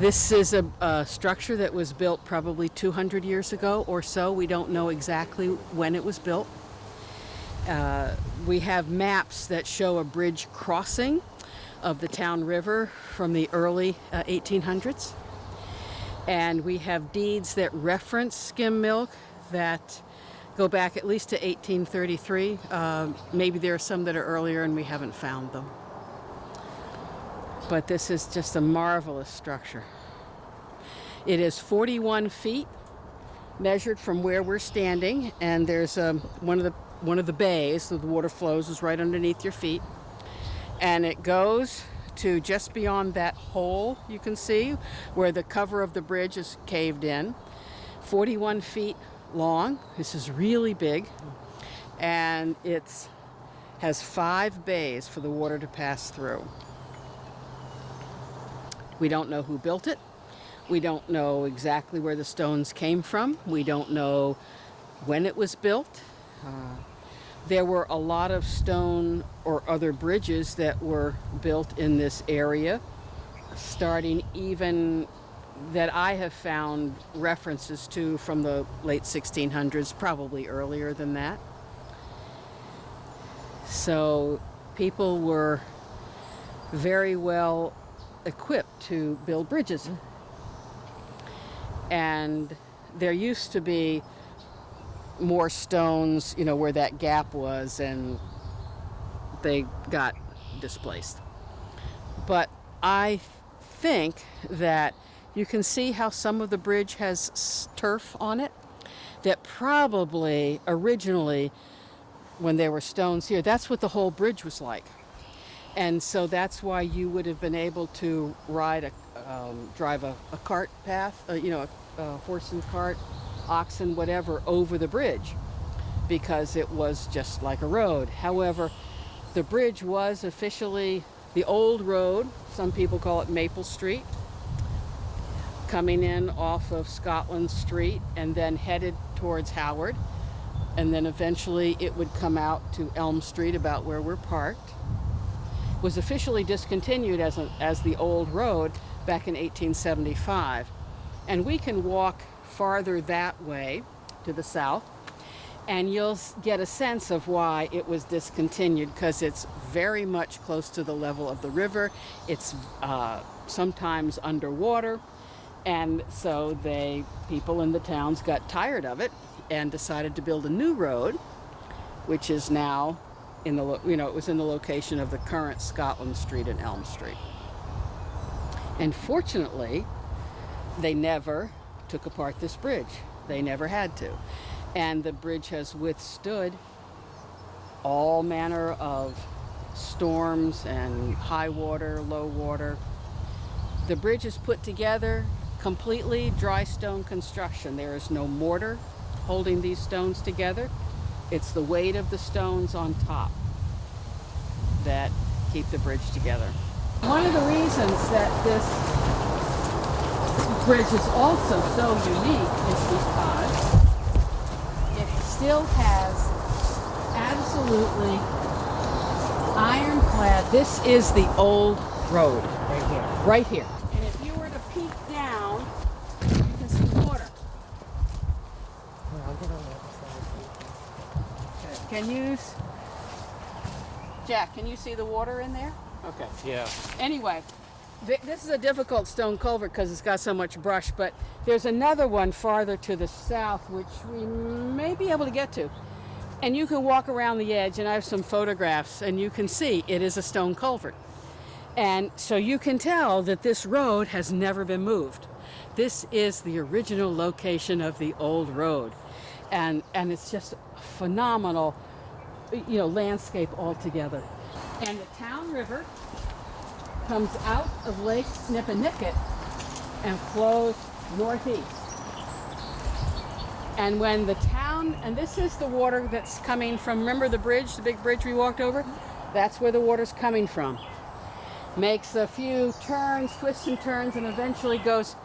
This is a structure that was built probably 200 years ago or so. We don't know exactly when it was built. We have maps that show a bridge crossing of the town river from the early 1800s. And we have deeds that reference skim milk that go back at least to 1833. Maybe there are some that are earlier and we haven't found them. But this is just a marvelous structure. It is 41 feet measured from where we're standing, and there's one of the bays, so the water flows is right underneath your feet, and it goes to just beyond that hole you can see where the cover of the bridge is caved in. 41 feet long. This is really big, and it has 5 bays for the water to pass through. We don't know who built it. We don't know exactly where the stones came from. We don't know when it was built. There were a lot of stone or other bridges that were built in this area, starting even that I have found references to from the late 1600s, probably earlier than that. So people were very well equipped to build bridges. And there used to be more stones, where that gap was, and they got displaced. But I think that you can see how some of the bridge has turf on it, that probably originally when there were stones here, that's what the whole bridge was like. And so that's why you would have been able to drive a cart path, a horse and cart, oxen, whatever, over the bridge, because it was just like a road. However, the bridge was officially the old road. Some people call it Maple Street, coming in off of Scotland Street and then headed towards Howard. And then eventually it would come out to Elm Street, about where we're parked. Was officially discontinued as the old road back in 1875. And we can walk farther that way to the south, and you'll get a sense of why it was discontinued, because it's very much close to the level of the river. It's sometimes underwater, and so people in the towns got tired of it and decided to build a new road, which is now it was in the location of the current Scotland Street and Elm Street. And fortunately, they never took apart this bridge. They never had to. And the bridge has withstood all manner of storms and high water, low water. The bridge is put together completely dry stone construction. There is no mortar holding these stones together. It's the weight of the stones on top that keep the bridge together. One of the reasons that this bridge is also so unique is because it still has absolutely ironclad. This is the old road. Right here. Right here. And if you were to peek down, you can see water. I'll get on the other side. Can you, Jack, can you see the water in there? Okay. Yeah. Anyway, this is a difficult stone culvert because it's got so much brush, but there's another one farther to the south which we may be able to get to. And you can walk around the edge, and I have some photographs, and you can see it is a stone culvert. And so you can tell that this road has never been moved. This is the original location of the old road. And it's just a phenomenal, landscape altogether. And the town river comes out of Lake Nipponicket and flows northeast. And when the town, and this is the water that's coming from, remember the bridge, the big bridge we walked over? That's where the water's coming from. Makes a few turns, twists and turns, and eventually goes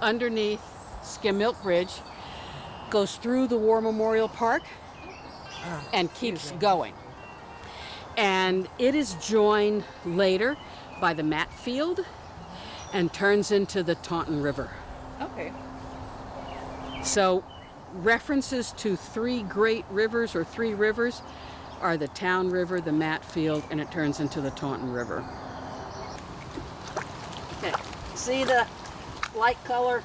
underneath Skim Milk Bridge, goes through the War Memorial Park, and keeps going. And it is joined later by the Matfield and turns into the Taunton River. Okay. So references to three great rivers or three rivers are the Town River, the Matfield, and it turns into the Taunton River. Okay, see the light color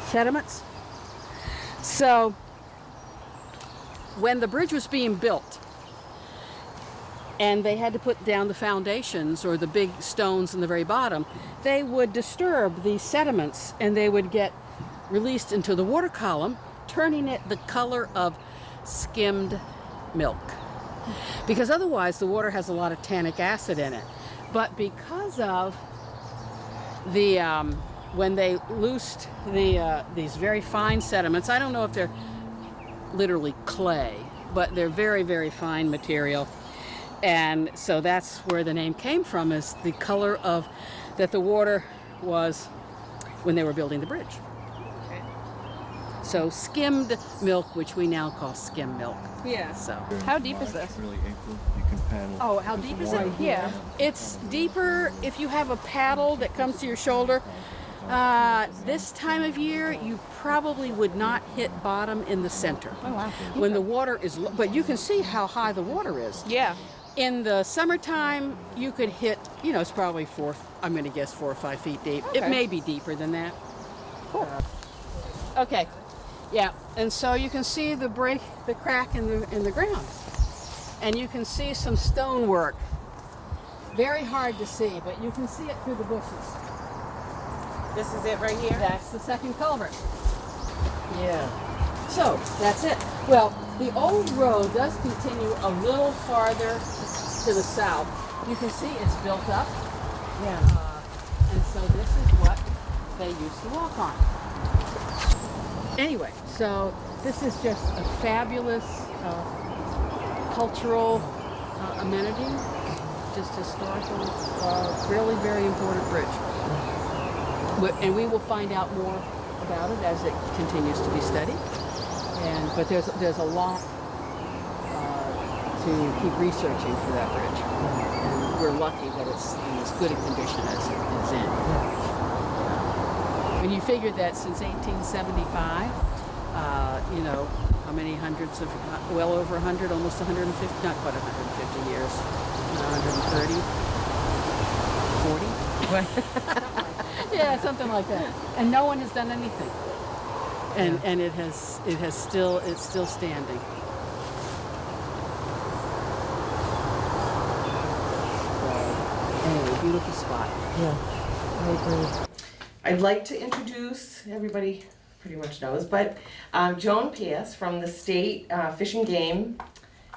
sediments? So when the bridge was being built and they had to put down the foundations or the big stones in the very bottom, they would disturb these sediments and they would get released into the water column, turning it the color of skimmed milk. Because otherwise the water has a lot of tannic acid in it. But because of the when they loosed these very fine sediments, I don't know if they're literally clay, but they're very, very fine material. And so that's where the name came from, is the color of that the water was when they were building the bridge. Okay. So skimmed milk, which we now call skim milk. Yeah. So How deep is this? Early April, you can paddle. Oh, how deep is it? Yeah. it's deeper if you have a paddle that comes to your shoulder. This time of year, you probably would not hit bottom in the center. Oh, wow. When the water is, but you can see how high the water is. Yeah. In the summertime, you could hit, it's probably I'm going to guess 4 or 5 feet deep. It Okay. may be deeper than that. Cool. Okay, yeah, and so you can see the crack in the ground, and you can see some stonework. Very hard to see, but you can see it through the bushes. This is it right here? That's the second culvert. Yeah. So that's it. Well, the old road does continue a little farther to the south. You can see it's built up, Yeah. and so this is what they used to walk on. Anyway, so this is just a fabulous cultural amenity, just historical, really very important bridge. And we will find out more about it as it continues to be studied. But there's a lot to keep researching for that bridge. And we're lucky that it's in as good a condition as it is in. When you figure that since 1875, how many hundreds of, well over 100, almost 150, not quite 150 years, 130, 40? Yeah, something like that. And no one has done anything. And it's still standing. Anyway, beautiful spot. Yeah. I agree. I'd like to introduce, everybody pretty much knows, but Joan Pierce from the State Fish and Game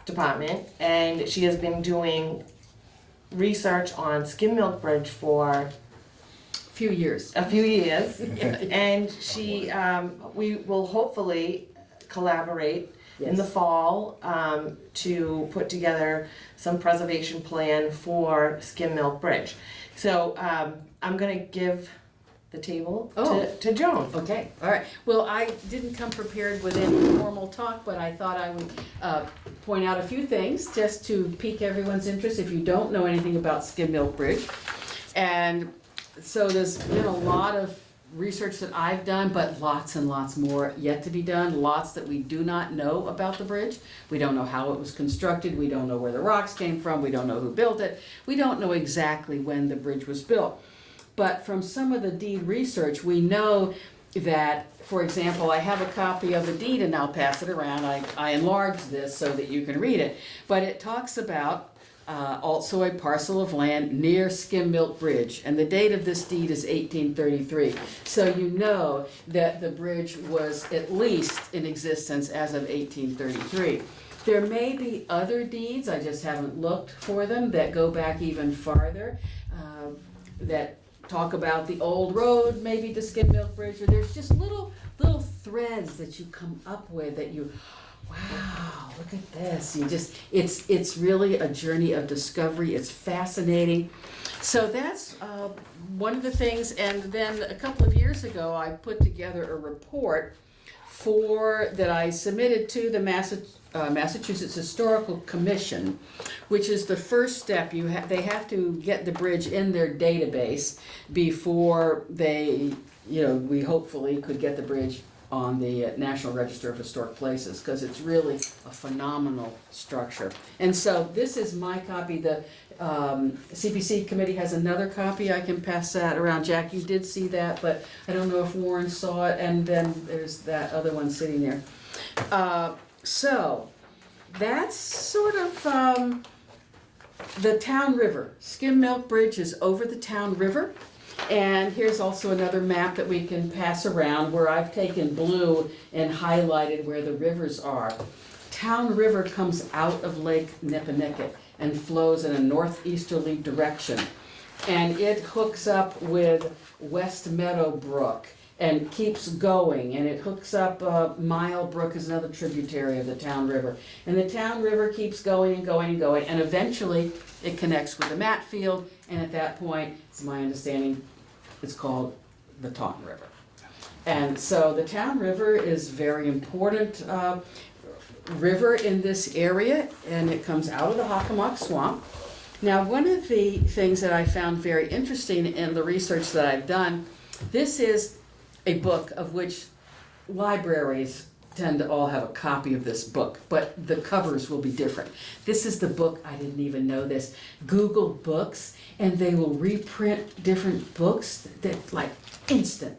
Department, and she has been doing research on Skim Milk Bridge for Few years. a few years, and we will hopefully collaborate in the Yes. fall to put together some preservation plan for Skim Milk Bridge. So I'm gonna give the table to Joan. Okay, all right. Well, I didn't come prepared with any formal talk, but I thought I would point out a few things just to pique everyone's interest if you don't know anything about Skim Milk Bridge. And so there's been a lot of research that I've done, but lots and lots more yet to be done. Lots that we do not know about the bridge. We don't know how it was constructed. We don't know where the rocks came from. We don't know who built it. We don't know exactly when the bridge was built. But from some of the deed research, we know that, for example, I have a copy of the deed and I'll pass it around. I enlarged this so that you can read it. But it talks about also a parcel of land near Skim Milk Bridge, and the date of this deed is 1833. So you know that the bridge was at least in existence as of 1833. There may be other deeds, I just haven't looked for them, that go back even farther, that talk about the old road maybe to Skim Milk Bridge, or there's just little threads that you come up with that you, wow, look at this. It's really a journey of discovery. It's fascinating. So that's one of the things. And then a couple of years ago, I put together a report that I submitted to the Massachusetts Historical Commission, which is the first step. They have to get the bridge in their database before they, we hopefully could get the bridge on the National Register of Historic Places, because it's really a phenomenal structure. And so this is my copy. The CPC committee has another copy. I can pass that around. Jack, you did see that, but I don't know if Warren saw it, and then there's that other one sitting there. So that's sort of the town river. Skim Milk Bridge is over the town river. And here's also another map that we can pass around where I've taken blue and highlighted where the rivers are. Town River comes out of Lake Nipponicket and flows in a northeasterly direction. And it hooks up with West Meadow Brook and keeps going, and it hooks up Mile Brook is another tributary of the Town River. And the Town River keeps going and going and going, and eventually it connects with the Matfield, and at that point, it's my understanding, it's called the Taunton River. And so the Town River is very important river in this area, and it comes out of the Hockomock Swamp. Now, one of the things that I found very interesting in the research that I've done, this is a book of which libraries tend to all have a copy of this book, but the covers will be different. This is the book, I didn't even know this, Google Books, and they will reprint different books that like instant.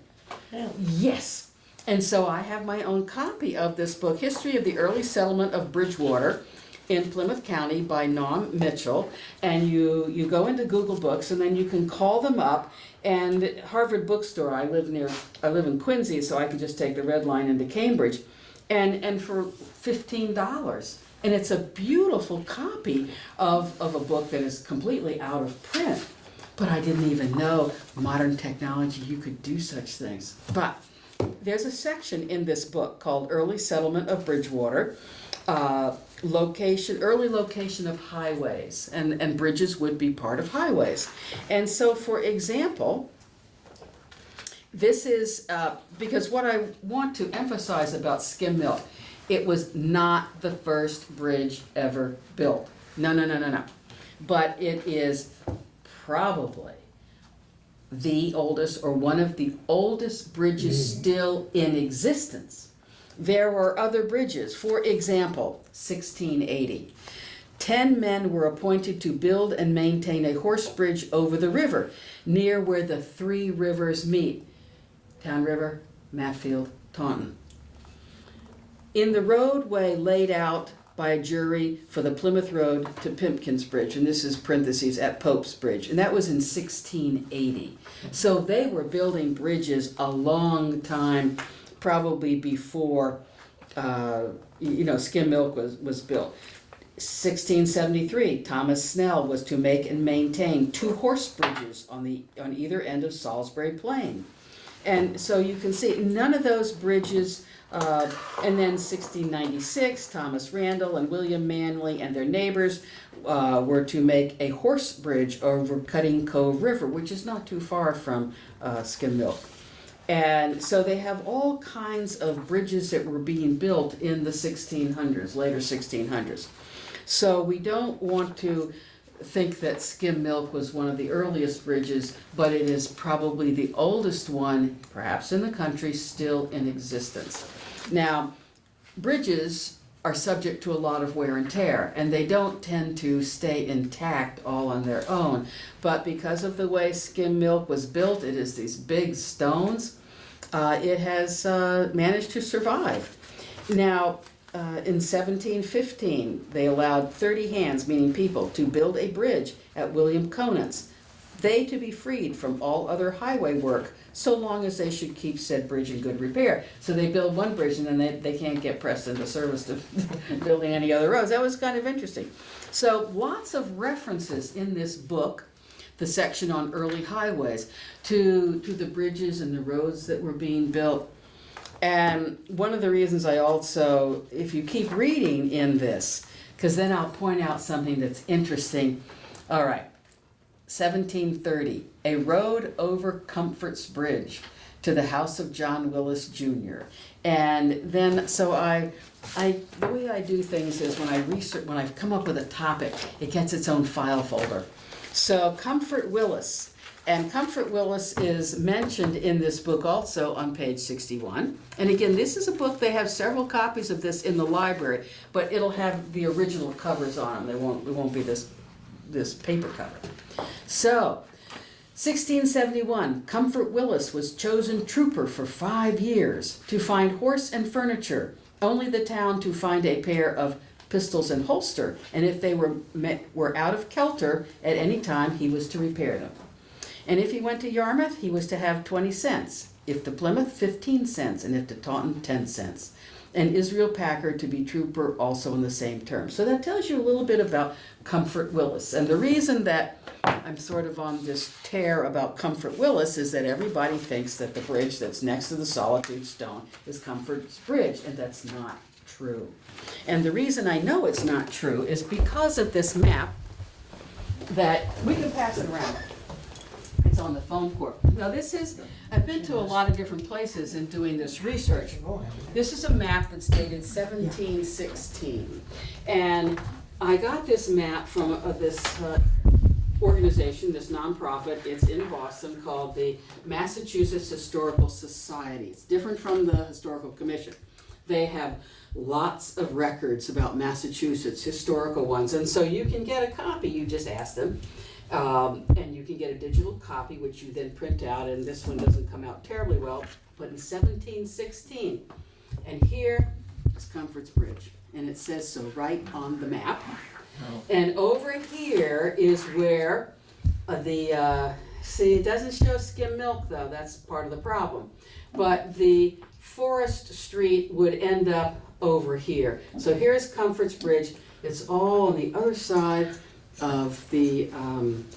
Yeah. Yes. And so I have my own copy of this book, History of the Early Settlement of Bridgewater in Plymouth County by Nom Mitchell. And you go into Google Books, and then you can call them up. And Harvard Bookstore, I live in Quincy, so I can just take the red line into Cambridge, and for $15. And it's a beautiful copy of a book that is completely out of print. But I didn't even know modern technology, you could do such things. But there's a section in this book called Early Settlement of Bridgewater, early location of highways, and bridges would be part of highways. And so, for example, this is, because what I want to emphasize about Skim Milk, it was not the first bridge ever built. No. But it is probably the oldest, or one of the oldest bridges still in existence. There were other bridges. For example, 1680. 10 men were appointed to build and maintain a horse bridge over the river, near where the three rivers meet. Town River, Matfield, Taunton. In the roadway laid out by a jury for the Plymouth Road to Pimpkin's Bridge, and this is parentheses at Pope's Bridge, and that was in 1680. So they were building bridges a long time, probably before Skim Milk was built. 1673, Thomas Snell was to make and maintain 2 horse bridges on either end of Salisbury Plain. And so you can see none of those bridges, and then 1696, Thomas Randall and William Manley and their neighbors were to make a horse bridge over Cutting Cove River, which is not too far from Skim Milk. And so they have all kinds of bridges that were being built in the 1600s, later 1600s. So we don't want to think that Skim Milk was one of the earliest bridges, but it is probably the oldest one, perhaps in the country, still in existence. Now, bridges are subject to a lot of wear and tear, and they don't tend to stay intact all on their own. But because of the way Skim Milk was built, it is these big stones, it has managed to survive. Now, in 1715, they allowed 30 hands, meaning people, to build a bridge at William Conant's, they to be freed from all other highway work, so long as they should keep said bridge in good repair. So they build one bridge, and then they can't get pressed into service to building any other roads. That was kind of interesting. So lots of references in this book, the section on early highways, to the bridges and the roads that were being built. And one of the reasons I also, if you keep reading in this, because then I'll point out something that's interesting. All right, 1730, a road over Cumference Bridge. to the house of John Willis Jr. And then, so the way I do things is when I come up with a topic, it gets its own file folder. So Comfort Willis, and Comfort Willis is mentioned in this book also on page 61. And again, this is a book, they have several copies of this in the library, but it'll have the original covers on them. It won't be this paper cover. So, 1671, Comfort Willis was chosen trooper for 5 years to find horse and furniture, only the town to find a pair of pistols and holster, and if they were out of kelter at any time, he was to repair them. And if he went to Yarmouth, he was to have 20 cents, if to Plymouth, 15 cents, and if to Taunton, 10 cents. And Israel Packard to be trooper also in the same term. So that tells you a little bit about Comfort Willis. And the reason that I'm sort of on this tear about Comfort Willis is that everybody thinks that the bridge that's next to the Solitude Stone is Comfort's Bridge, and that's not true. And the reason I know it's not true is because of this map that we can pass it around. It's on the phone cord. Now I've been to a lot of different places in doing this research. This is a map that's dated 1716. And I got this map from this organization, this nonprofit. It's in Boston, called the Massachusetts Historical Society. It's different from the Historical Commission. They have lots of records about Massachusetts, historical ones. And so you can get a copy, you just ask them. And you can get a digital copy, which you then print out, and this one doesn't come out terribly well, but in 1716. And here is Cumference Bridge, and it says so right on the map. And over here is where see, it doesn't show skim milk though, that's part of the problem. But the Forest Street would end up over here. So here's Cumference Bridge, it's all on the other side of the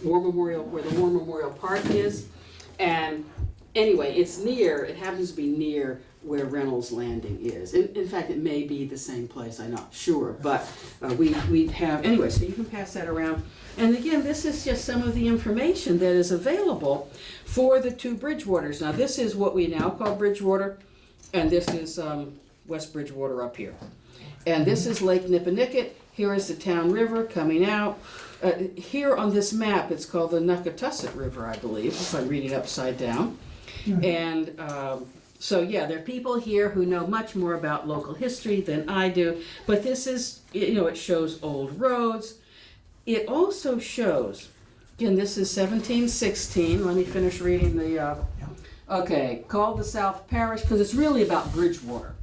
War Memorial, where the War Memorial Park is. And anyway, it happens to be near where Reynolds Landing is. In fact, it may be the same place, I'm not sure, but we have, anyway, so you can pass that around. And again, this is just some of the information that is available for the two Bridgewaters. Now, this is what we now call Bridgewater, and this is West Bridgewater up here. And this is Lake Nipponicket. Here is the town river coming out. Here on this map, it's called the Nook River, I believe, if I'm reading upside down. And so yeah, there are people here who know much more about local history than I do, but this is, it shows old roads. It also shows, again, this is 1716, let me finish reading the, called the South Parish, because it's really about Bridgewater.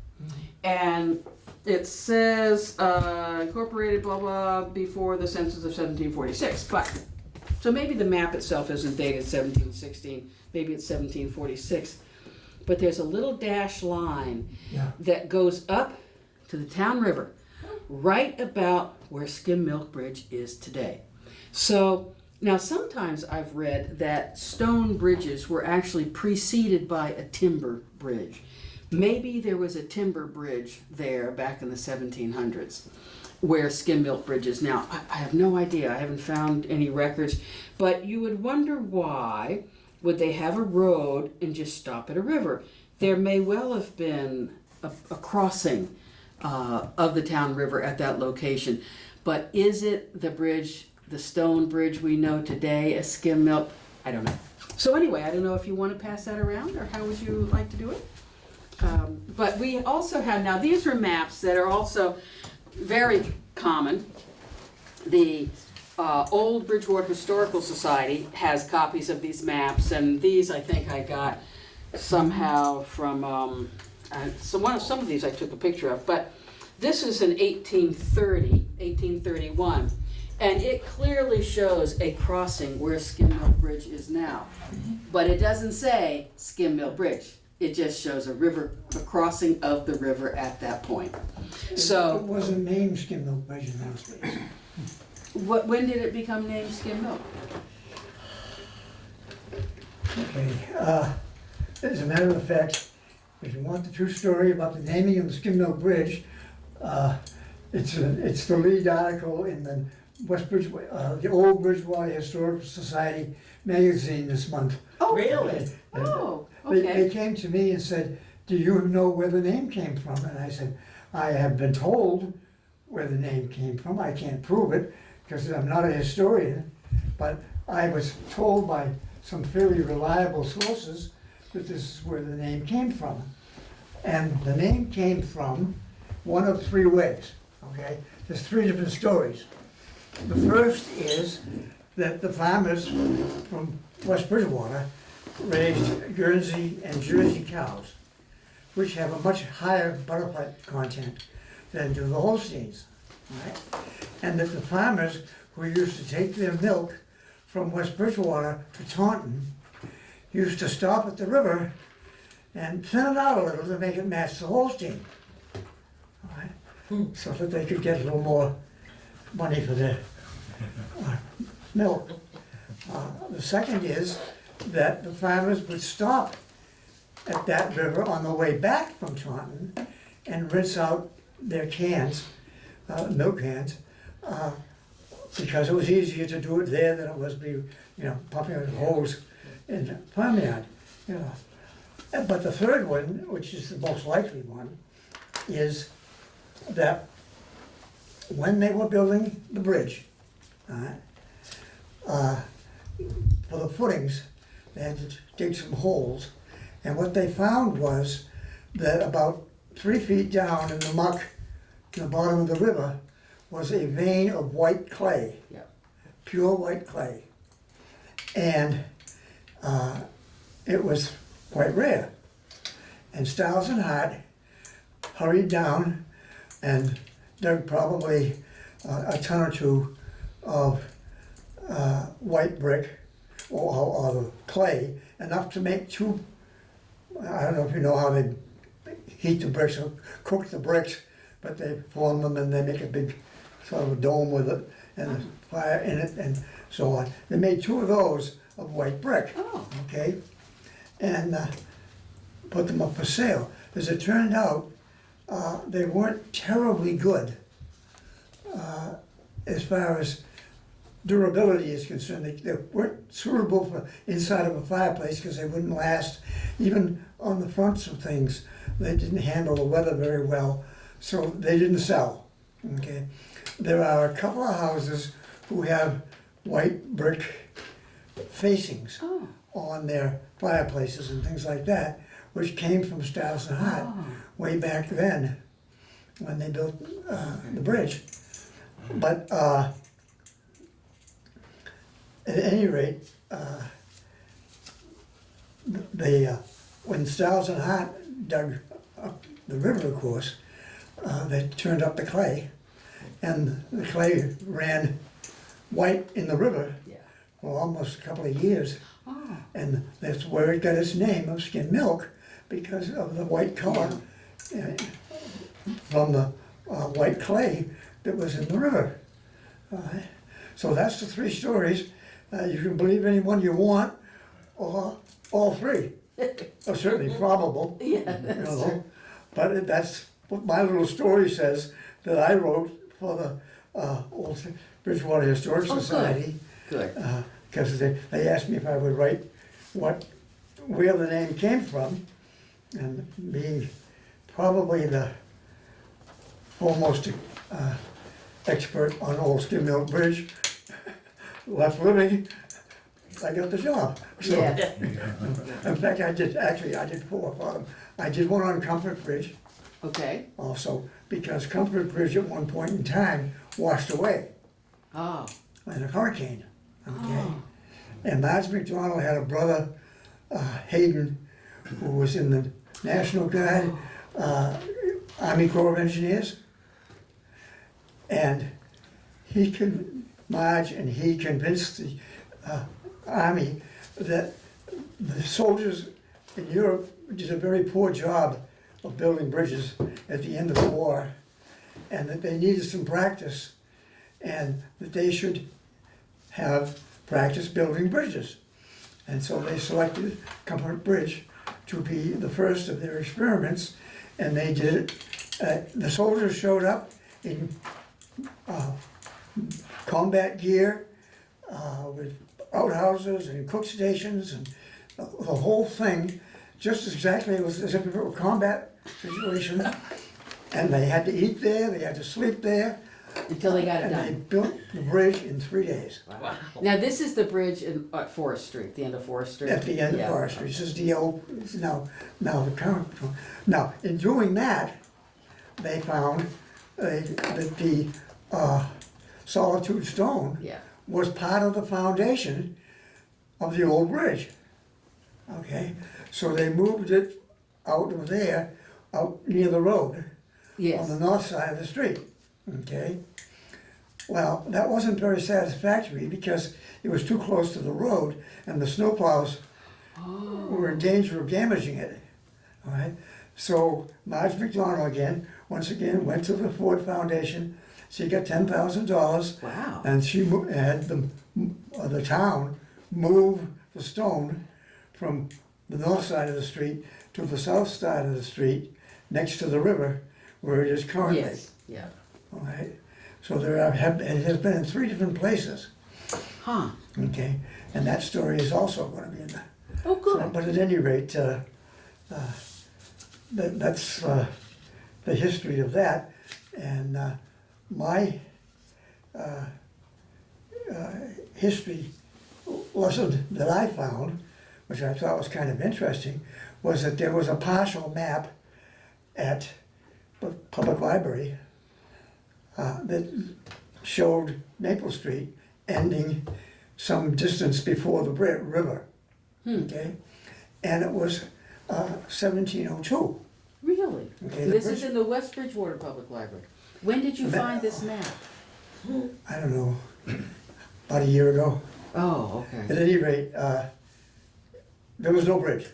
And it says, incorporated blah blah before the census of 1746, but, so maybe the map itself isn't dated 1716, maybe it's 1746, but there's a little dash line that goes up to the town river, right about where Skim Milk Bridge is today. So, now sometimes I've read that stone bridges were actually preceded by a timber bridge. Maybe there was a timber bridge there back in the 1700s where Skim Milk Bridge is now. I have no idea. I haven't found any records. But you would wonder why would they have a road and just stop at a river? There may well have been a crossing of the town river at that location. But is it the bridge, the stone bridge we know today as Skim Milk? I don't know. So anyway, I don't know if you want to pass that around or how would you like to do it? But we also have, now these are maps that are also very common. The Old Bridgewater Historical Society has copies of these maps, and these I think I got somehow from, some of these I took a picture of, but this is in 1831, and it clearly shows a crossing where Skim Milk Bridge is now. But it doesn't say Skim Milk Bridge. It just shows a crossing of the river at that point. So it wasn't named Skim Milk Bridge in those days. when did it become named Skim Milk? Okay, as a matter of fact, if you want the true story about the naming of the Skim Milk Bridge, it's the lead article in the the Old Bridgewater Historical Society magazine this month. Oh, Really? Oh. They Okay. came to me and said, do you know where the name came from? And I said, I have been told where the name came from. I can't prove it because I'm not a historian, but I was told by some fairly reliable sources that this is where the name came from. And the name came from one of three ways, okay? There's three different stories. The first is that the farmers from West Bridgewater raised Guernsey and Jersey cows, which have a much higher butterfat content than do the Holsteins, right? And that the farmers who used to take their milk from West Bridgewater to Taunton used to stop at the river and thin it out a little to make it match the Holstein, right? So that they could get a little more money for their milk. The second is that the farmers would stop at that river on the way back from Taunton and rinse out their cans, milk cans, because it was easier to do it there than it was pumping out holes in the farmyard, But the third one, which is the most likely one, is that when they were building the bridge, for the footings, they had to dig some holes. And what they found was that about 3 feet down in the muck, in the bottom of the river, was a vein of white clay, Yep. pure white clay. And it was quite rare. And Stiles and Hart hurried down and dug probably a ton or two of white brick or the clay, enough to make two. I don't know if you know how they heat the bricks or cook the bricks, but they form them and they make a big sort of a dome with it and a fire in it and so on. They made two of those of white brick, Oh. okay, and put them up for sale. As it turned out, they weren't terribly good as far as durability is concerned. They weren't suitable for inside of a fireplace because they wouldn't last. Even on the fronts of things, they didn't handle the weather very well, so they didn't sell. Okay, there are a couple of houses who have white brick facings Oh. on their fireplaces and things like that, which came from Stiles and Hart way back then when they built the bridge. But at any rate, when Stiles and Hart dug up the river, of course, they turned up the clay, and the clay ran white in the river Yeah. for almost a couple of years. Oh. And that's where it got its name of skim milk, because of the white color from the white clay that was in the river. So that's the three stories. You can believe any one you want, or all three. Or certainly probable. Yeah, You know, but that's what my little story says that I wrote for the Old Bridgewater Historic Oh, good. Society. Good. Because they asked me if I would write where the name came from, and being probably the foremost expert on Old Skim Milk Bridge, left living, I got the job. So, Yeah. in fact, I did 4 for them. I did one on Cumference Bridge Okay. also, because Cumference Bridge at one point in time washed away Oh. in a hurricane. Okay. Oh. And Marge McDonald had a brother, Hayden, who was in the National Guard, Army Corps of Engineers. And Marge and he convinced the Army that the soldiers in Europe did a very poor job of building bridges at the end of the war, and that they needed some practice, and that they should have practice building bridges. And so they selected Cumference Bridge to be the first of their experiments, and they did it. The soldiers showed up in combat gear with outhouses and cook stations and the whole thing just exactly as if it were a combat situation. And they had to eat there, they had to sleep there. Until they got it And they done. built the bridge in 3 days. Wow. Now, this is the bridge at Forest Street, the end of Forest Street? At the end of Yeah. Forest Street. This is the old, it's now the current. Now, in doing that, they found that the Solitude Stone Yeah. was part of the foundation of the old bridge. Okay, so they moved it out of there, out near the road, on the Yes. north side of the street. Okay, well, that wasn't very satisfactory because it was too close to the road and the snowplows were in danger of damaging it. All right, so Marge McDonald once again went to the Ford Foundation. She got $10,000. Wow. And she had the town move the stone from the north side of the street to the south side of the street next to the river where it is currently. Yes, yeah. All right. So it has been in 3 different places. Huh. Okay. And that story is also going to be in there. Oh, So, good. but at any rate, that's the history of that. And my history lesson that I found, which I thought was kind of interesting, was that there was a partial map at the public library that showed Maple Street ending some distance before the river. Okay, and it was 1702. Really? Okay, the This bridge- is in the West Bridgewater Public Library. When did you find this map? I don't know, about a year ago. Oh, okay. At any rate, there was no bridge.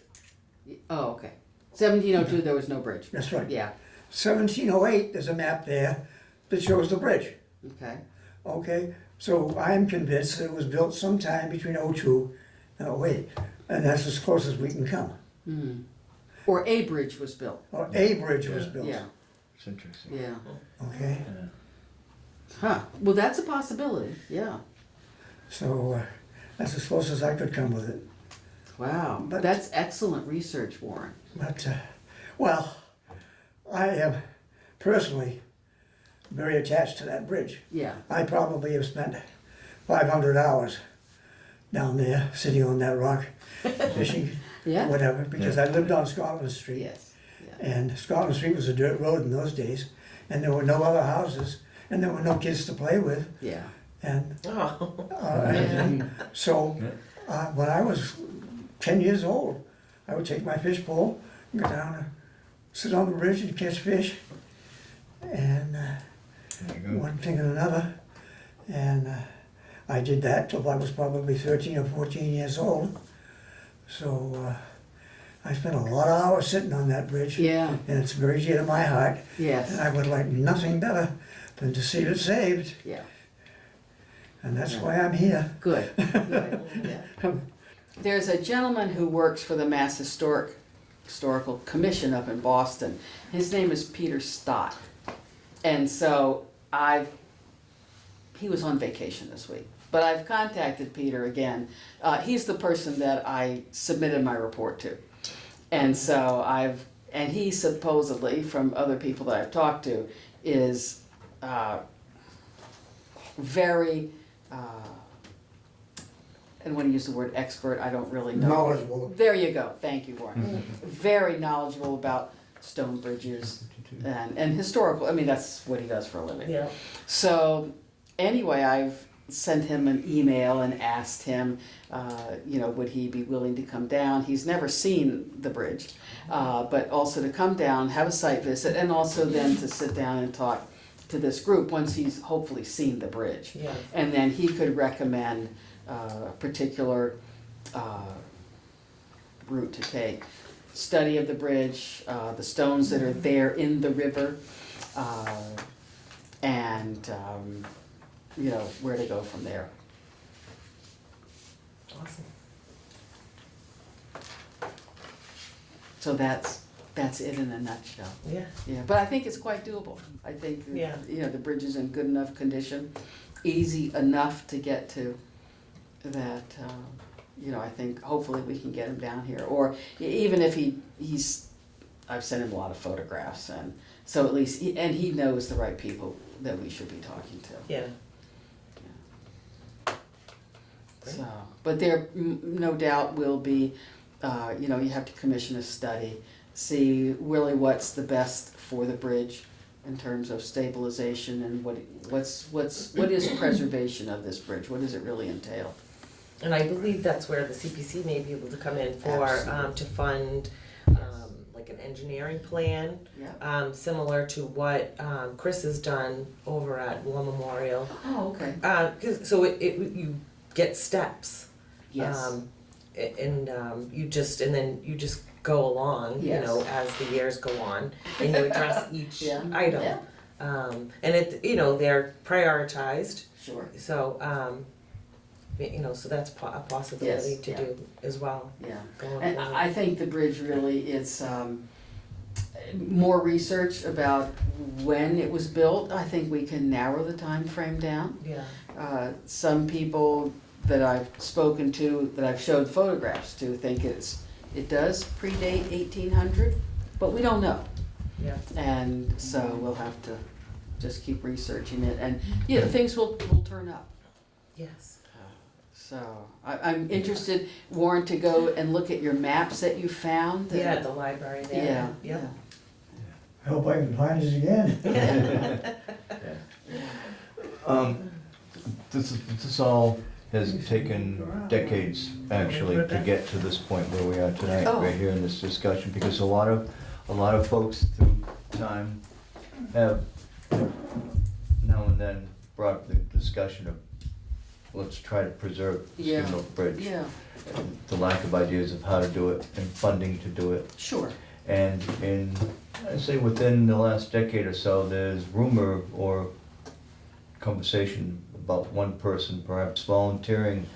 Oh, okay. 1702, there was no bridge. That's right. Yeah, 1708, there's a map there that shows the bridge. okay. Okay, so I am convinced that it was built sometime between '02 and '08, and that's as close as we can come. Hmm. Or a bridge was built. Or a bridge was built. Yeah, It's interesting. yeah. Okay, Huh. Well, that's a possibility, yeah. so that's as close as I could come with it. Wow. But- That's excellent research, Warren. But, well, I am personally very attached to that bridge. Yeah. I probably have spent 500 hours down there, sitting on that rock, fishing, Yeah? whatever, because I lived on Scotland Street. Yes. Yeah. And Scotland Street was a dirt road in those days, and there were no other houses, and there were no kids to play with, Yeah. and Oh. anything. So, when I was 10 years old, I would take my fish pole, and go down and sit on the bridge and catch fish, and There you go. one thing and another. And I did that till I was probably 13 or 14 years old. So I spent a lot of hours sitting on that bridge. Yeah. And it's very dear to my heart. And Yes. I would like nothing better than to see it saved. Yeah. And that's why I'm here. Good. Good. Yeah. There's a gentleman who works for the Mass Historical Commission up in Boston. His name is Peter Stott. And so he was on vacation this week, but I've contacted Peter again. He's the person that I submitted my report to. And so and he supposedly, from other people that I've talked to, is very, and when you use the word expert, I don't really know. Knowledgeable. There you go, thank you, Warren. Very knowledgeable about stone bridges and historical, I mean, that's what he does for a living. Yeah. So, anyway, I've sent him an email and asked him, would he be willing to come down? He's never seen the bridge, but also to come down, have a site visit, and also then to sit down and talk to this group once he's hopefully seen the bridge. Yeah. And then he could recommend a particular route to take. Study of the bridge, the stones that are there in the river, and where to go from there. Awesome. So that's it in a nutshell. Yeah. Yeah, but I think it's quite doable. I think Yeah. The bridge is in good enough condition, easy enough to get to. That you know, I think hopefully we can get him down here, or even if he's, I've sent him a lot of photographs, and so at least, he knows the right people that we should be talking to. Yeah. So, but there no doubt will be, you know, you have to commission a study, see really what's the best for the bridge in terms of stabilization, and what is preservation of this bridge? What does it really entail? And I believe that's where the CPC may be able to come in for, Absolutely. to fund, like an engineering plan, Yeah. similar to what, Chris has done over at War Memorial. Oh, okay. 'Cause, so you get steps. Yes. And then you just go along, you Yes. know, as the years go on, and you address each Yeah. item. Yeah. And you know, they're prioritized, Sure. so, you know, so that's a possibility Yes, to yeah. do as well. Yeah. Going And forward. I think the bridge really, it's more research about when it was built. I think we can narrow the time frame down. Yeah, Some people that I've spoken to, that I've showed photographs to, think it does predate 1800, but we don't know. yeah. And so we'll have to just keep researching it, and, you know, things will turn up. Yes. So I'm interested, Warren, to go and look at your maps that you found. Yeah, at the library there. Yeah, Yep. yeah. I hope I can find it again. This all has taken decades, actually, to get to this point where we are tonight, Oh. right here in this discussion, because a lot of folks through time have now and then brought the discussion of, let's try to preserve the Yeah. Skim Nook Bridge. Yeah, The lack of ideas of how to do it and funding to do it. sure. And I'd say within the last decade or so, there's rumor or conversation about one person perhaps volunteering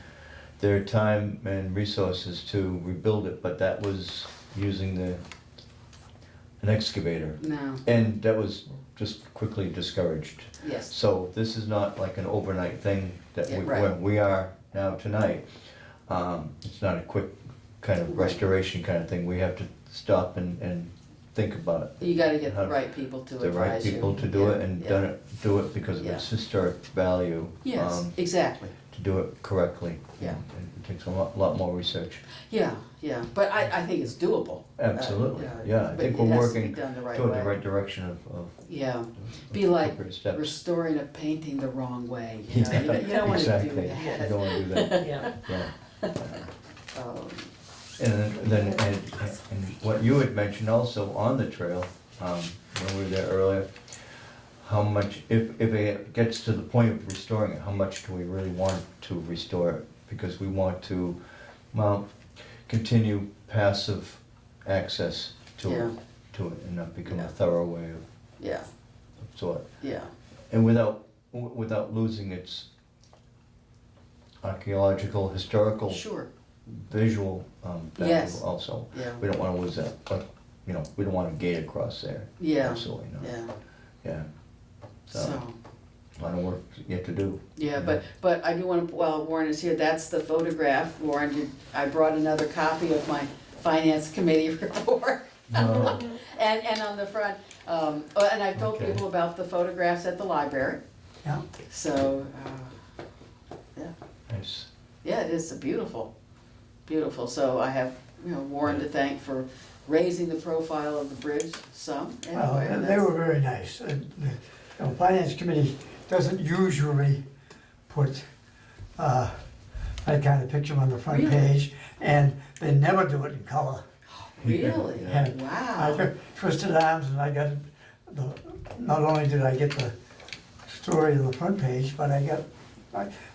their time and resources to rebuild it, but that was using an excavator. No, And that was just quickly discouraged. yes, So this is not like an overnight thing that Yeah, we, right. where we are now tonight. It's not a quick kind of Right. restoration kind of thing. We have to stop and think about it. you gotta get the How- right people to The right advise you. people to do Yeah, it and yeah. do it because of Yeah. its historic value. Yes, exactly. To do it correctly. Yeah. And it takes a lot more research. Yeah, yeah, but I think it's doable. Absolutely, yeah, yeah. I but think it we're has to be working done the right toward way. the right direction of Yeah, be like appropriate steps. restoring a painting the wrong way, you know, you don't wanna do Exactly. that. You don't wanna do that, Yeah. yeah. Um, And what you had mentioned also on the trail, when we were there earlier, how much, if it gets to the point of restoring it, how much do we really want to restore it? Because we want to, well, continue passive access to Yeah. it and not become Yeah. a thorough way of Yeah, sort. yeah, And without losing its archaeological, historical, sure, visual value Yes. also. yeah, We don't wanna lose that, but, you know, we don't want a gate across there. yeah, Absolutely not, yeah, yeah. So, so, a lot of work yet to do. yeah, but I do wanna, while Warren is here, that's the photograph, Warren, I brought another copy of my finance committee report. No. And on the front, and I've told Okay. people about the photographs at the library, Yeah, so, Nice. yeah, it is beautiful, beautiful, so I have, you know, Warren to thank for raising the profile of the bridge some. well, anyway, they that's- were very nice. The finance committee doesn't usually put that kind of picture on the front Really? page, and they never do it in color. Really? Yeah. I Wow. got twisted arms, and I got not only did I get the story on the front page, but I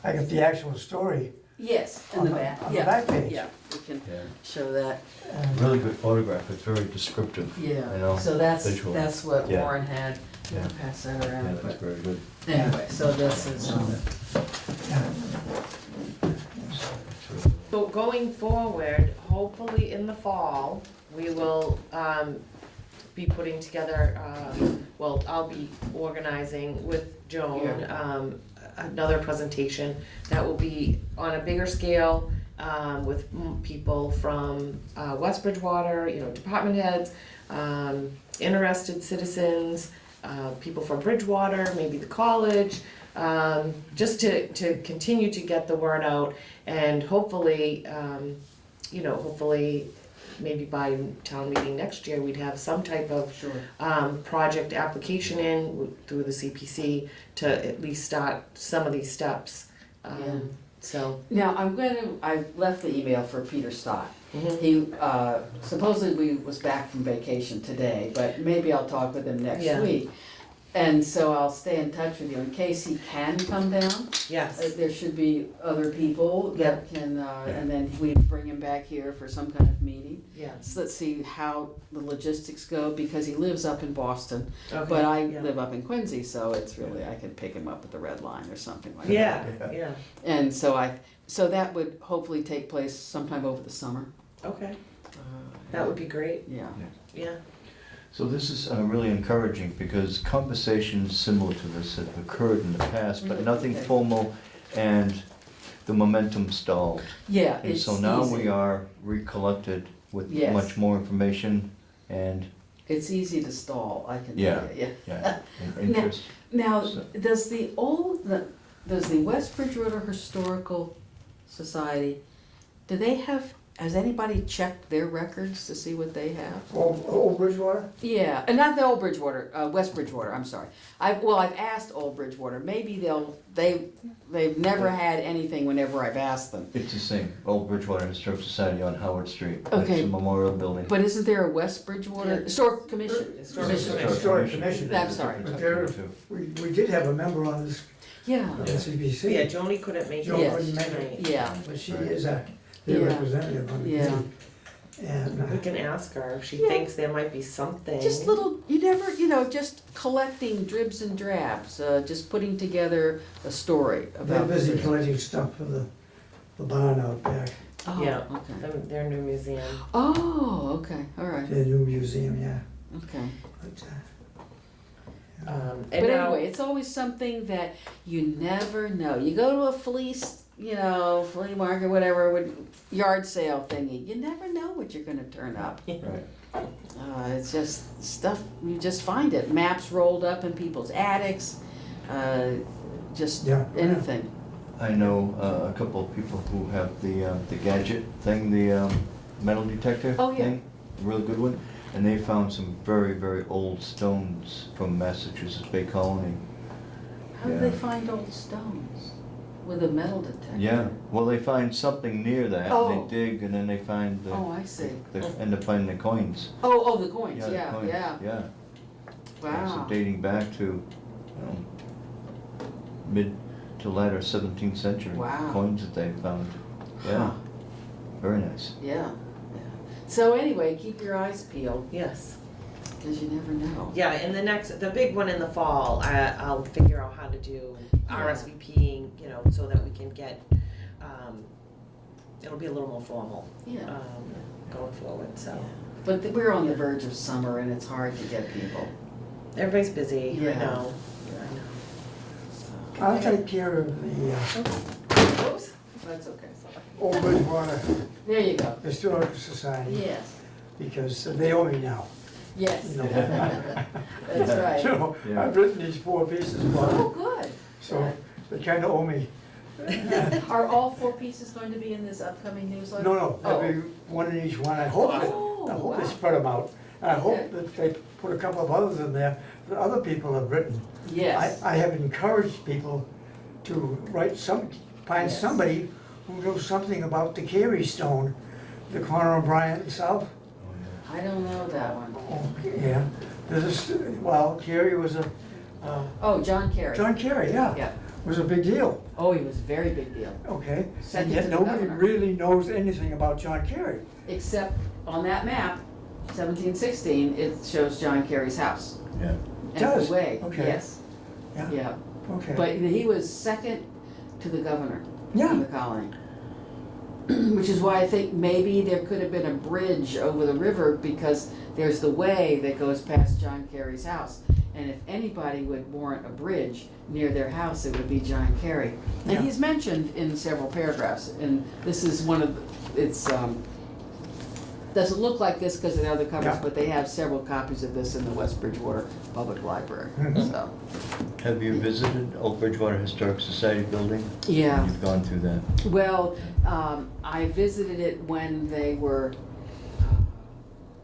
got the actual story. Yes, in On the the- back, on the yeah, back page. yeah, we can Yeah. show that, And Really good photograph, it's very descriptive. You yeah, know, so that's visually. what Yeah. Warren had, Yeah. I'll pass that Yeah, around, that's but, very good. anyway, so this is, yeah, So going forward, hopefully in the fall, we will be putting together, well, I'll be organizing with Joan Yeah. another presentation that will be on a bigger scale with people from West Bridgewater, department heads, interested citizens, people from Bridgewater, maybe the college, just to continue to get the word out, and hopefully, hopefully maybe by town meeting next year, we'd have some type of project application in through the CPC to at least start some of these steps. So Now, I left the email for Peter Stott. Mhm. He supposedly was back from vacation today, but maybe I'll talk with him next Yeah. week. And so I'll stay in touch with you in case he can come down. yes, There should be other people that can, and then we bring him back here for some kind of meeting. yes, So let's see how the logistics go, because he lives up in Boston, okay. but I yeah. live up in Quincy, so it's really, I can pick him up at the Red Line or something like Yeah, that. yeah, And so that would hopefully take place sometime over the summer. okay, that would be great, Yeah. yeah. So this is really encouraging because conversations similar to this have occurred in the past, but nothing Okay. formal, and the momentum stalled. Yeah, And it's so now easy. we are recollected with Yes. much more information and, It's easy to stall, I can Yeah. tell you. yeah, interest. Now, So- does the West Bridgewater Historical Society, has anybody checked their records to see what they have? Old Bridgewater? Yeah, and not the old Bridgewater, West Bridgewater, I'm sorry. I've asked old Bridgewater, maybe they've never had anything whenever I've asked them. It's the same, Old Bridgewater Historic Society on Howard Street, next Okay. to Memorial Building. But isn't there a West Bridgewater Yeah. Historic Commission? Historic Commission. Commission. Historic Commission. I'm sorry. But there, we did have a member on this, Yeah, of the CPC. Yeah, Joni couldn't make it Joan Yes. couldn't make tonight. it, yeah, but she Right. is their Yeah. representative on the Yeah. committee. And, We can ask her if she Yeah. thinks there might be something. just little, just collecting dribs and drabs, just putting together a story they're about. busy the- collecting stuff for the barn out back, Oh, Yeah. okay. Their new museum. Oh, okay, all right, their new museum, yeah. okay. But, And But now, anyway, it's always something that you never know. You go to a flea market, whatever, yard sale thingy, you never know what you're gonna turn up. Right. It's just stuff, you just find it, maps rolled up in people's attics, just Yeah. anything. I know a couple of people who have the gadget thing, the metal detector Oh, yeah. thing, a real good one, and they found some very, very old stones from Massachusetts Bay Colony. How do they Yeah. find old stones with a metal detector? Yeah, well, they find something near that, Oh. and they dig, and then they find Oh, I see. they end up finding the coins. Oh, the coins, the yeah, coins, yeah. Yeah. So Wow. dating back to, mid to latter 17th century. Wow. Coins that they found. Huh. Yeah, very nice. Yeah, yeah. So anyway, keep your eyes peeled, yes. because you never know. Yeah, and the big one in the fall, I'll figure out how to do RSVPing, so that we can get, it'll be a little more formal, Yeah. going forward, so. But we're on the verge of summer and it's hard to get people. Everybody's busy, I Yeah. know. I'll take care of the Oops. That's okay, sorry. Old Bridgewater There you go. Historical Society, Yes, because they owe me now. yes. You know. That's right. So, Yeah. I've written these 4 pieces about Oh, it, good. so they kinda owe me. Are all 4 pieces going to be in this upcoming newsletter? No, Oh. there'll be one in each one, I hope, Oh, I hope they wow. spread them out. And I hope Okay. that they put a couple of others in there that other people have written. Yes. I have encouraged people to find Yes. somebody who knows something about the Carey Stone, the corner of Bryant and South. I don't know that one. Oh, yeah, Carey was Oh, John Kerry. John Carey, yeah, Yeah. was a big deal, Oh, he was a very big deal. okay? Second And yet to the nobody governor. really knows anything about John Carey. Except on that map, 1716, it shows John Kerry's house. Yeah. And Does? the way, Okay. yes. Yeah. Yeah. Okay. But he was second to the governor of Yeah, the colony. Which is why I think maybe there could have been a bridge over the river, because there's the way that goes past John Kerry's house. And if anybody would warrant a bridge near their house, it would be John Kerry. And Yeah. he's mentioned in several paragraphs, and this is one of, it's, doesn't look like this because of the other covers, Yeah. but they have several copies of this in the West Bridgewater Public Library, Mhm. so. Have you visited Old Bridgewater Historic Society building? Yeah. You've gone through that? Well, I visited it when they were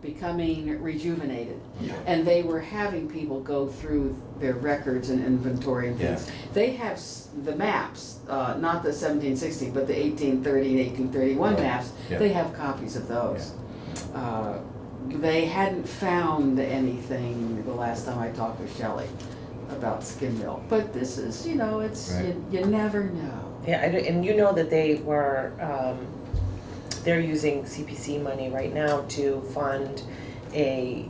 becoming rejuvenated. Yeah. And they were having people go through their records and inventory and things. They have the maps, not the 1760, but the 1830 and 1831 Right. maps. Yeah. They have copies of those. They hadn't found anything the last time I talked with Shelley about Skim Mill. But this is, you know, it's, Right. you never know. Yeah, and you know that they were, they're using CPC money right now to fund a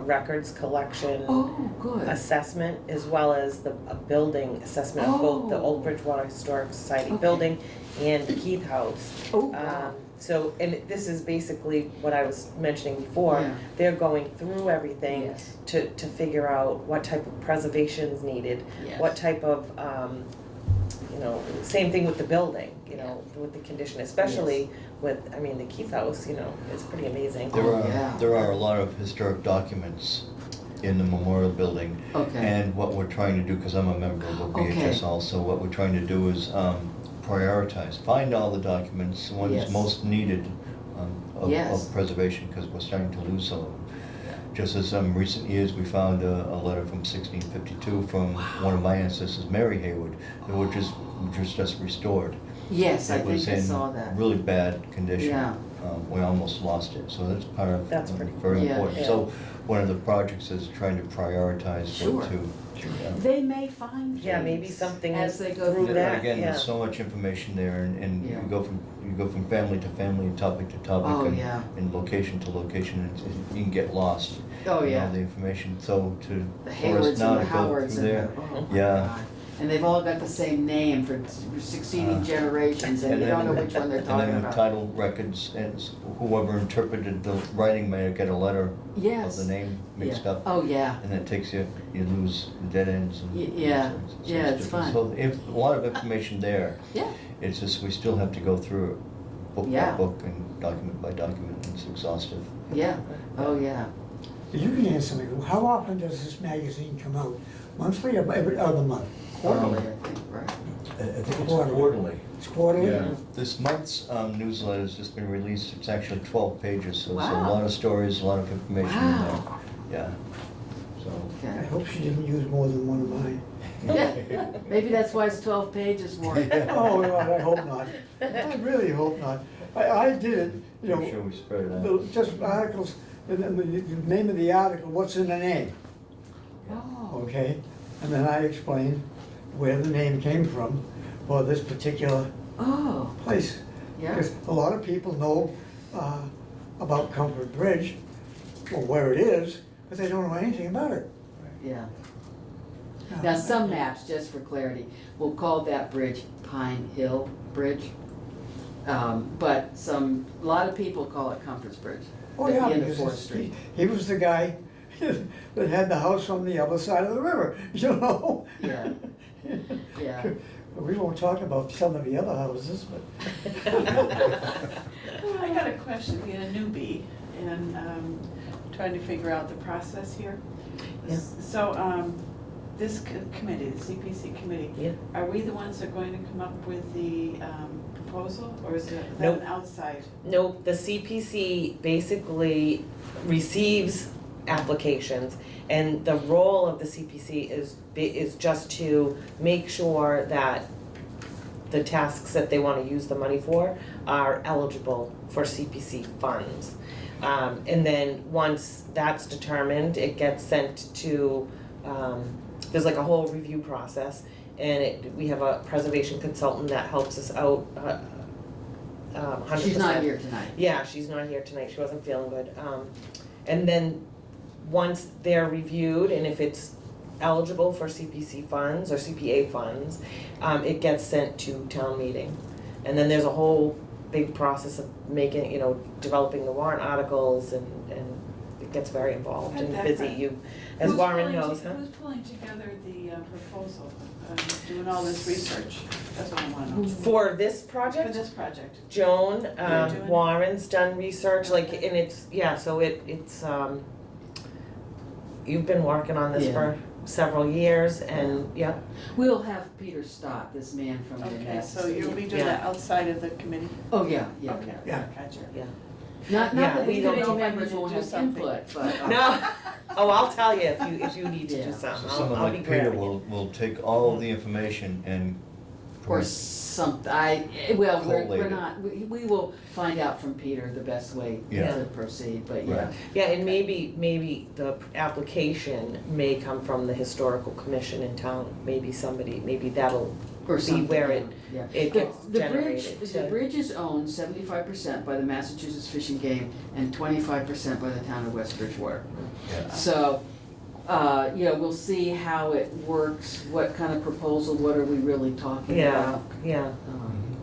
records collection Oh, good. assessment, as well as a building assessment of both the Oh. Old Bridgewater Historic Society Okay. building and the Keith House. Oh, wow. So, and this is basically what I was mentioning before. Yeah. They're going through everything Yes. to figure out what type of preservation is needed, Yes. what type of, you know, same thing with the building, you know, with the condition, especially with, I mean, the Keith House, you know, it's pretty amazing. There are a lot of historic documents in the memorial building. Okay. And what we're trying to do, because I'm a member of the BHS Okay. also, what we're trying to do is prioritize, find all the documents, the ones Yes. most needed Yes. of preservation, because we're starting to lose some of them. Just as some recent years, we found a letter from 1652 from one of my ancestors, Mary Haywood, which was just restored. Yes, I It was think I in saw that. really bad condition. Yeah. We almost lost it, so that's part of. That's pretty very Yeah. important. Yeah. So one of the projects is trying to prioritize Sure. what to. They may find Yeah, maybe things something as they go through through that. Again, yeah. there's so much information there, and Yeah. you go from family to family, topic to topic, Oh, and, yeah. and location to location, and you can get lost. Oh, in yeah. all the information. So The for us Haywards now and the to go Howards through and there, the, oh my yeah. God. And they've all got the same name for succeeding generations, and you don't know which one they're talking And then about. the title records, and whoever interpreted the writing may get a letter of Yes. the name mixed Yeah. up. Oh, yeah. And that takes you lose dead ends. And Yeah. so Yeah, it's different. fun. So a lot of information there. Yeah. It's just, we still have to go through it book Yeah. by book and document by document. It's exhaustive. Yeah. Oh, yeah. You can answer me, how often does this magazine come out? Monthly or every other month? Quarterly, I think, right? I think it's Quarterly. quarterly. It's quarterly? Yeah, this month's newsletter has just been released. It's actually 12 pages, so there's a Wow. lot of stories, a lot of information in there. Wow. Yeah. So. I Okay. hope she didn't use more than one of mine. Yeah. Maybe that's why it's 12 pages more. Oh, no, I hope not. I really hope not. I did it, you Make sure know, we spread it out. just articles, and then the name of the article, what's in the name, Oh. okay? And then I explained where the name came from for this particular Oh. place. Yeah. Because a lot of people know about Cumference Bridge, or where it is, but they don't know anything about it. Yeah. Now, some maps, just for clarity, will call that bridge Pine Hill Bridge. But a lot of people call it Cumference Bridge. Oh, at yeah, the end of because Fourth Street. he was the guy that had the house on the other side of the river, you know? Yeah. Yeah. We won't talk about some of the other houses, but. I got a question, being a newbie, and trying to figure out the process here. Yeah. So, this committee, the CPC committee, Yeah. are we the ones that are going to come up with the proposal, or is that Nope. an outside? No, the CPC basically receives applications, and the role of the CPC is just to make sure that the tasks that they wanna use the money for are eligible for CPC funds. And then once that's determined, it gets sent to, there's like a whole review process, and we have a preservation consultant that helps us out, 100%. She's not here tonight. Yeah, she's not here tonight, she wasn't feeling good. And then, once they're reviewed, and if it's eligible for CPC funds or CPA funds, it gets sent to town meeting. And then there's a whole big process of making, developing the warrant articles and it gets very involved and That- busy, that- you, as Who's Warren pulling knows, to- huh? Who's pulling together the proposal, doing all this research? That's what I want to know. For this For project, this project. Joan, doing it? Warren's done research, like, Okay. and it's, yeah, so it's, you've been working on this Yeah. for several years, and, yeah, We'll have Peter Stott, this man from the Okay, Mass. so you'll be doing that outside of the committee? Oh, yeah, yeah. Okay, Yeah. gotcha. yeah. Not Yeah, that the we don't committee know if I members need to won't do have something. input, but. No, oh, I'll tell you if you need to Yeah. do So something, someone I'll be like Peter grabbing will, it. will take all of the information and. Or something, well, we're Collate not, we will find out from Peter the best way Yeah. to proceed, but yeah. Right. Yeah, and maybe the application may come from the historical commission in town, maybe that'll Or be something, where it yeah. it The- gets the generated. bridge, the bridge is owned 75% by the Massachusetts Fish and Game and 25% by the town of West Bridgewater. Yeah. So, we'll see how it works, what kind of proposal, what are we really talking Yeah, about. yeah,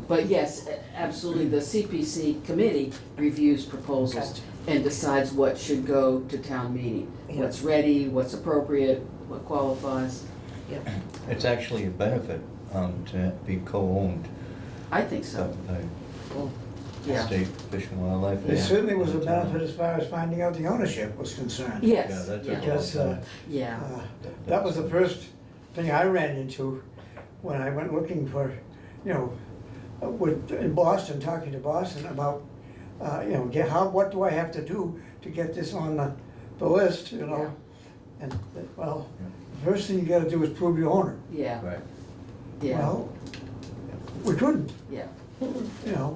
But yes, absolutely, the CPC committee reviews proposals and decides what should go to town meeting. Yeah. What's ready, what's appropriate, what qualifies. It's actually a benefit, to be co-owned I think so, by yeah. State Fish and Wildlife. It and certainly was a the town. benefit as far as finding out the ownership was concerned. Yes, Yeah, that took a yeah, long Because, time. yeah. That was the first thing I ran into when I went looking for, in Boston, talking to Boston about, what do I have to do to get this on the list, And, well, the first thing you gotta do is prove your owner. Yeah, Right, yeah, Well, we couldn't, yeah. yeah.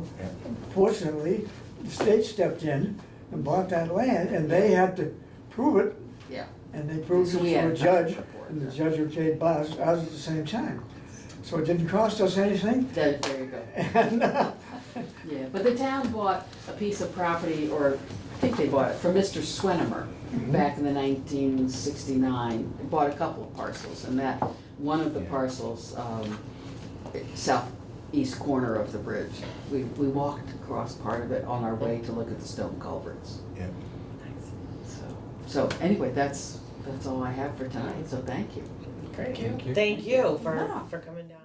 Fortunately, the state stepped in and bought that land, and they had to prove it, Yeah. and they proved So it we to had a a judge, report, and the yeah. judge okayed ours at the same time. So it didn't cost us anything, There you go. and, Yeah, but the town bought a piece of property, or I think they bought it from Mr. Swenemer back in the 1969. They bought a couple of parcels, and that, one of the Yeah. parcels, southeast corner of the bridge. We walked across part of it on our way to look at the stone culverts. Yeah. So anyway, that's all I have for tonight, so thank you. Great. Thank you. Thank you Yeah. for coming down.